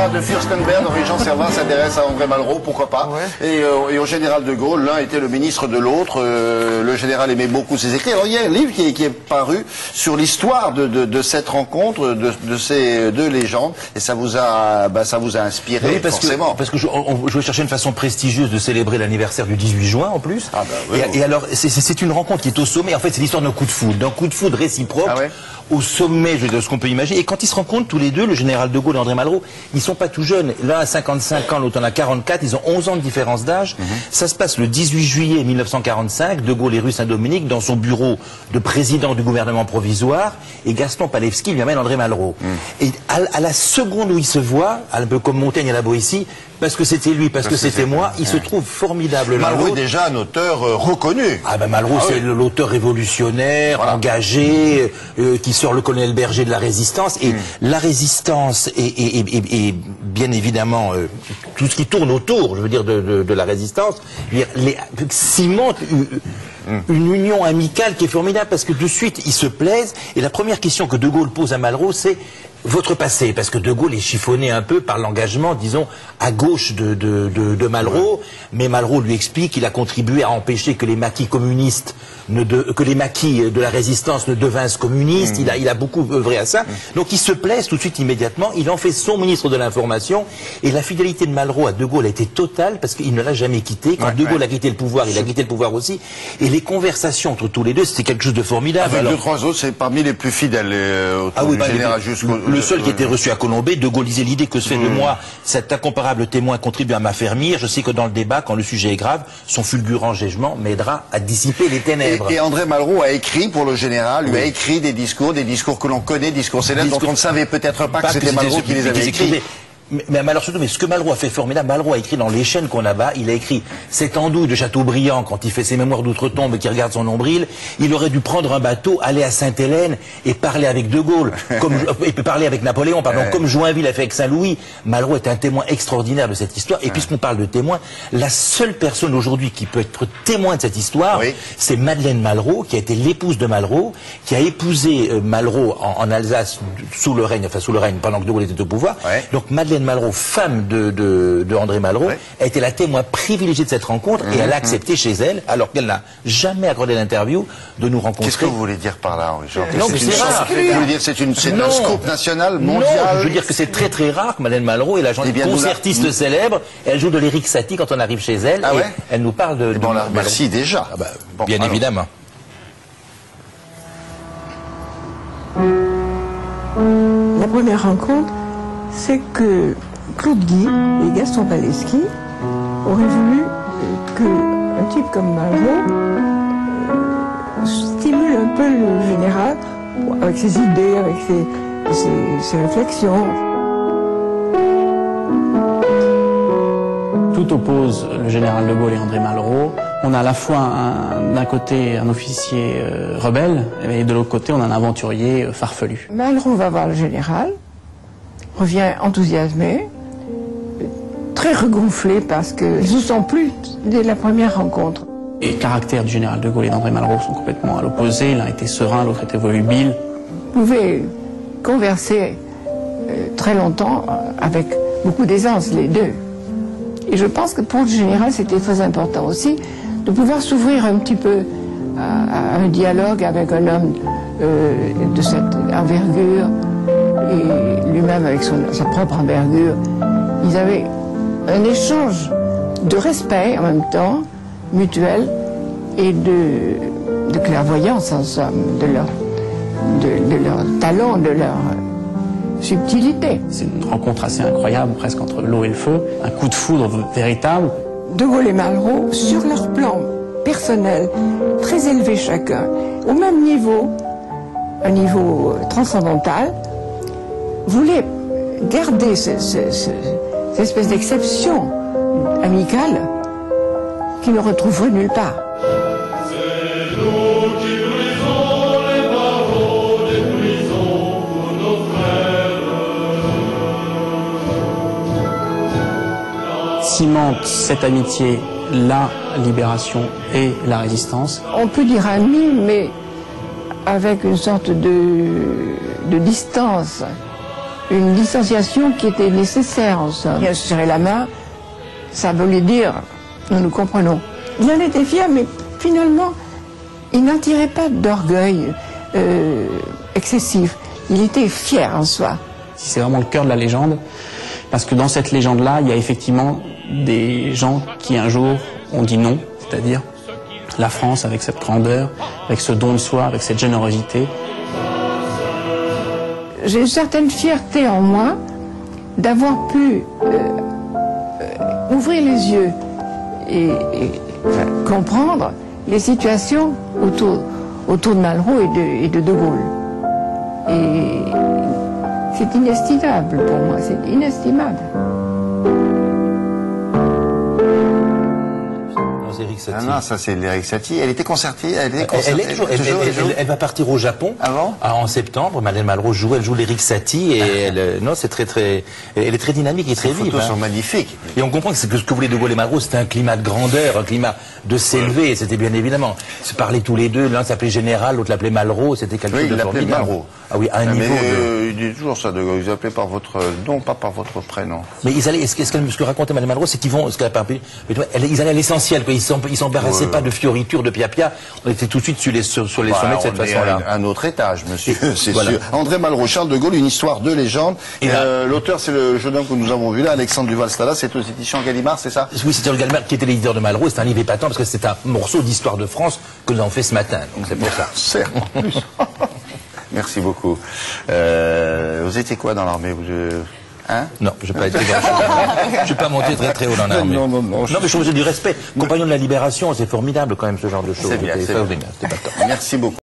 général de Fürstenberg, Henri-Jean Servat s'intéresse à André Malraux, pourquoi pas. Ouais. Et au général de Gaulle, l'un était le ministre de l'autre. Le général aimait beaucoup ses écrits. Alors il y a un livre qui est paru sur l'histoire de cette rencontre, de ces deux légendes, et ça vous a inspiré, oui, forcément. Parce que je vais chercher une façon prestigieuse de célébrer l'anniversaire du 18 juin en plus. Ah bah oui, et alors c'est une rencontre qui est au sommet. En fait, c'est l'histoire d'un coup de foudre réciproque. Ah ouais. Au sommet de ce qu'on peut imaginer. Et quand ils se rencontrent tous les deux, le général de Gaulle et André Malraux, ils sont pas tout jeunes. L'un a 55 ans, l'autre en a 44. Ils ont 11 ans de différence d'âge. Ça se passe le 18 juillet 1945. De Gaulle est rue Saint-Dominique dans son bureau de président du gouvernement provisoire. Et Gaston Palevski lui amène André Malraux. Et à la seconde où ils se voient, un peu comme Montaigne à la Boétie, parce que c'était lui, parce que c'était moi, il se trouve formidable. Malraux est déjà un auteur reconnu. Ah ben Malraux, c'est l'auteur révolutionnaire, engagé, qui sort le colonel Berger de la Résistance. Et la Résistance et bien évidemment tout ce qui tourne autour, je veux dire, de la Résistance, cimente une union amicale qui est formidable, parce que de suite ils se plaisent. Et la première question que De Gaulle pose à Malraux, c'est votre passé, parce que De Gaulle est chiffonné un peu par l'engagement, disons, à gauche de Malraux, mais Malraux lui explique qu'il a contribué à empêcher que les maquis communistes, que les maquis de la Résistance ne devinssent communistes. Il a beaucoup œuvré à ça. Donc il se plaise tout de suite immédiatement, il en fait son ministre de l'Information, et la fidélité de Malraux à De Gaulle a été totale, parce qu'il ne l'a jamais quitté. Quand De Gaulle a quitté le pouvoir, il a quitté le pouvoir aussi, et les conversations entre tous les deux, c'était quelque chose de formidable. Avec deux, trois autres, c'est parmi les plus fidèles autour du général jusqu'au... Le seul qui était reçu à Colombey, De Gaulle disait: l'idée que se fait de moi cet incomparable témoin contribue à m'affermir. Je sais que dans le débat, quand le sujet est grave, son fulgurant jugement m'aidera à dissiper les ténèbres. Et André Malraux a écrit pour le général, lui a écrit des discours que l'on connaît, discours célèbres, dont on ne savait peut-être pas que c'était Malraux qui les avait écrits. Mais alors surtout, mais ce que Malraux a fait formidable, Malraux a écrit dans Les chaînes qu'on abat, il a écrit cette andouille de Chateaubriand quand il fait ses mémoires d'outre-tombe et qu'il regarde son nombril, il aurait dû prendre un bateau, aller à Sainte-Hélène et parler avec De Gaulle, et parler avec Napoléon, pardon, comme Joinville a fait avec Saint-Louis. Malraux est un témoin extraordinaire de cette histoire. Et puisqu'on parle de témoin, la seule personne aujourd'hui qui peut être témoin de cette histoire, c'est Madeleine Malraux, qui a été l'épouse de Malraux, qui a épousé Malraux en Alsace sous le règne pendant que De Gaulle était au pouvoir. Donc Madeleine Malraux, femme de André Malraux, a été la témoin privilégiée de cette rencontre, et elle a accepté chez elle, alors qu'elle n'a jamais accordé l'interview, de nous rencontrer. Qu'est-ce que vous voulez dire par là, Henri-Jean? Non, c'est rare. Vous voulez dire c'est un scoop national, mondial? Non, je veux dire que c'est très très rare que Madeleine Malraux est la concertiste célèbre. Elle joue de l'Éric Satie quand on arrive chez elle. Ah ouais? Elle nous parle de... Bon, là, merci déjà. Ah bah, bien évidemment. La première rencontre, c'est que Claude Guy et Gaston Palevski auraient voulu qu'un type comme Malraux stimule un peu le général avec ses idées, avec ses réflexions. Tout oppose le général de Gaulle et André Malraux. On a à la fois d'un côté un officier rebelle, et de l'autre côté on a un aventurier farfelu. Malraux va voir le général, revient enthousiasmé, très regonflé parce qu'ils ne se sont plus dès la première rencontre. Les caractères du général de Gaulle et d'André Malraux sont complètement à l'opposé. L'un était serein, l'autre était volubile. Vous pouvez converser très longtemps avec beaucoup d'aisance, les deux. Et je pense que pour le général, c'était très important aussi de pouvoir s'ouvrir un petit peu à un dialogue avec un homme de cette envergure, et lui-même avec sa propre envergure. Ils avaient un échange de respect en même temps, mutuel, et de clairvoyance en somme, de leur talent, de leur subtilité. C'est une rencontre assez incroyable, presque entre l'eau et le feu, un coup de foudre véritable. De Gaulle et Malraux, sur leur plan personnel, très élevé chacun, au même niveau, un niveau transcendantal, voulaient garder cette espèce d'exception amicale qu'ils ne retrouveraient nulle part. C'est nous qui brisons les barreaux des prisons pour nos frères. Cimente cette amitié, la libération et la résistance. On peut dire amis, mais avec une sorte de distance une distanciation qui était nécessaire en somme. Il a serré la main, ça voulait dire nous nous comprenons. Il en était fier, mais finalement, il n'attirait pas d'orgueil excessif. Il était fier en soi. C'est vraiment le cœur de la légende, parce que dans cette légende-là, il y a effectivement des gens qui un jour ont dit non, c'est-à-dire la France avec cette grandeur, avec ce don de soi, avec cette générosité. J'ai une certaine fierté en moi d'avoir pu ouvrir les yeux et comprendre les situations autour de Malraux et de Gaulle. Et c'est inestimable pour moi, c'est inestimable. Ah non, ça c'est l'Éric Satie. Elle était concertée, elle va partir au Japon en septembre. Madeleine Malraux elle joue l'Éric Satie et non, c'est elle est très dynamique et très vive. Les photos sont magnifiques. Et on comprend que ce que voulaient De Gaulle et Malraux, c'était un climat de grandeur, un climat de s'élever. C'était bien évidemment se parler tous les deux. L'un s'appelait Général, l'autre l'appelait Malraux. C'était quelque chose de formidable. Malraux. Ah oui, à un niveau. Il dit toujours ça, De Gaulle. Ils appelaient par votre nom, pas par votre prénom. Mais ils allaient. Ce que racontait Madeleine Malraux, c'est qu'ils vont. Ils allaient à l'essentiel. Ils s'embarrassaient pas de fioritures, de pia-pia. On était tout de suite sur les sommets de cette façon-là. Un autre étage, monsieur, c'est sûr. André Malraux, Charles de Gaulle, une histoire de légende. L'auteur, c'est le jeune homme que nous avons vu là, Alexandre Duval-Stala. C'est aux éditions Gallimard, c'est ça? Oui, c'était Gallimard qui était l'éditeur de Malraux. C'est un livre épatant parce que c'est un morceau d'histoire de France que nous avons fait ce matin. Donc c'est pour ça. Certes, en plus. Merci beaucoup. Vous étiez quoi dans l'armée? Hein? Non, je n'ai pas été je suis pas monté très haut dans l'armée. Non, mais je vous ai du respect. Compagnon de la Libération, c'est formidable quand même ce genre de choses. C'est bien, Merci beaucoup.